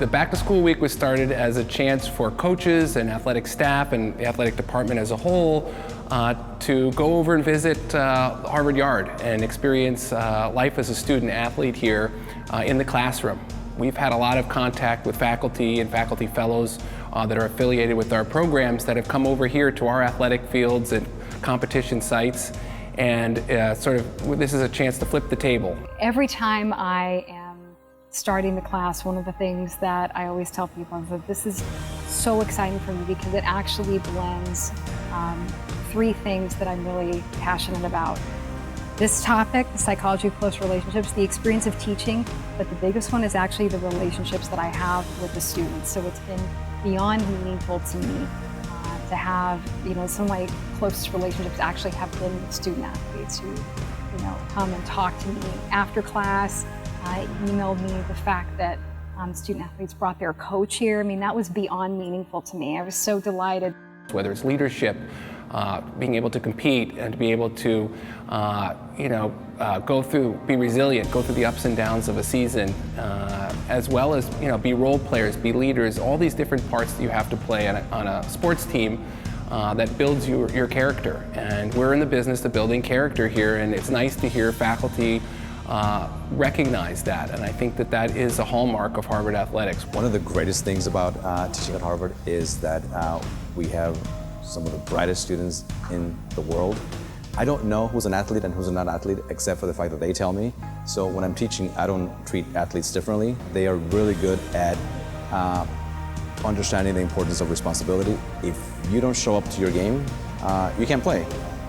The back to school week was started as a chance for coaches and athletic staff and the athletic department as a whole to go over and visit Harvard Yard and experience life as a student athlete here in the classroom. We've had a lot of contact with faculty and faculty fellows that are affiliated with our programs that have come over here to our athletic fields and competition sites, and this is a chance to flip the table. Every time I am starting the class, one of the things that I always tell people is that this is so exciting for me because it actually blends three things that I'm really passionate about. This topic, the psychology of close relationships, the experience of teaching, but the biggest one is actually the relationships that I have with the students. So it's been beyond meaningful to me to have, some of my closest relationships actually have been with student athletes who, come and talk to me after class, emailed me the fact that student athletes brought their coach here. I mean, that was beyond meaningful to me. I was so delighted. Whether it's leadership, being able to compete and to be able to, be resilient, go through the ups and downs of a season, as well as, be role players, be leaders, all these different parts that you have to play on a sports team that builds your character. And we're in the business of building character here, and it's nice to hear faculty recognize that, and I think that is a hallmark of Harvard athletics. One of the greatest things about teaching at Harvard is that we have some of the brightest students in the world. I don't know who's an athlete and who's not an athlete except for the fact that they tell me. So when I'm teaching, I don't treat athletes differently. They are really good at understanding the importance of responsibility. If you don't show up to your game, you can't play.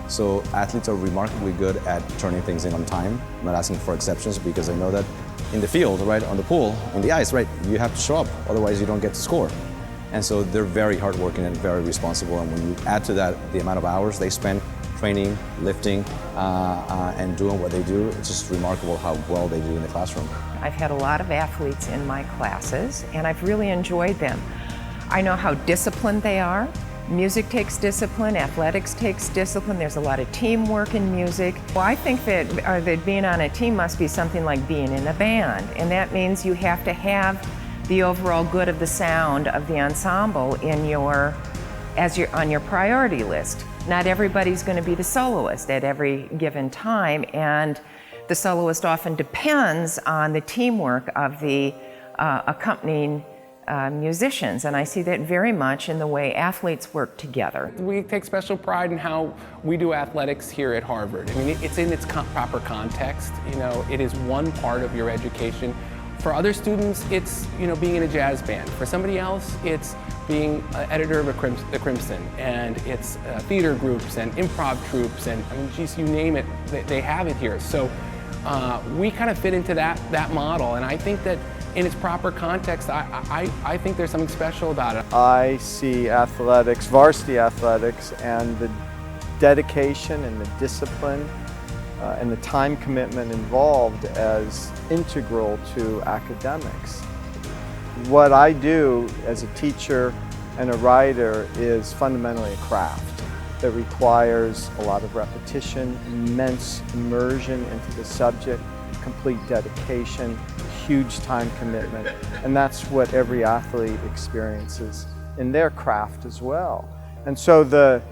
So athletes are remarkably good at turning things in on time. I'm not asking for exceptions because I know that in the field, right, on the pool, on the ice, right, you have to show up, otherwise you don't get to score. And so they're very hardworking and very responsible, and when you add to that the amount of hours they spend training, lifting, and doing what they do, it's just remarkable how well they do in the classroom. I've had a lot of athletes in my classes, and I've really enjoyed them. I know how disciplined they are. Music takes discipline, athletics takes discipline, there's a lot of teamwork in music. Well, I think that being on a team must be something like being in a band, and that means you have to have the overall good of the sound of the ensemble on your priority list. Not everybody's going to be the soloist at every given time, and the soloist often depends on the teamwork of the accompanying musicians, and I see that very much in the way athletes work together. We take special pride in how we do athletics here at Harvard. I mean, it's in its proper context. It is one part of your education. For other students, it's being in a jazz band. For somebody else, it's being an editor of the Crimson, and it's theater groups and improv troops, and I mean, geez, you name it, they have it here. So we kind of fit into that model, and I think that in its proper context, I think there's something special about it. I see athletics, varsity athletics, and the dedication and the discipline and the time commitment involved as integral to academics. What I do as a teacher and a writer is fundamentally a craft that requires a lot of repetition, immense immersion into the subject, complete dedication, huge time commitment, and that's what every athlete experiences in their craft as well. And so the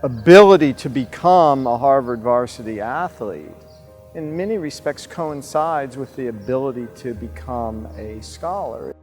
ability to become a Harvard varsity athlete in many respects coincides with the ability to become a scholar.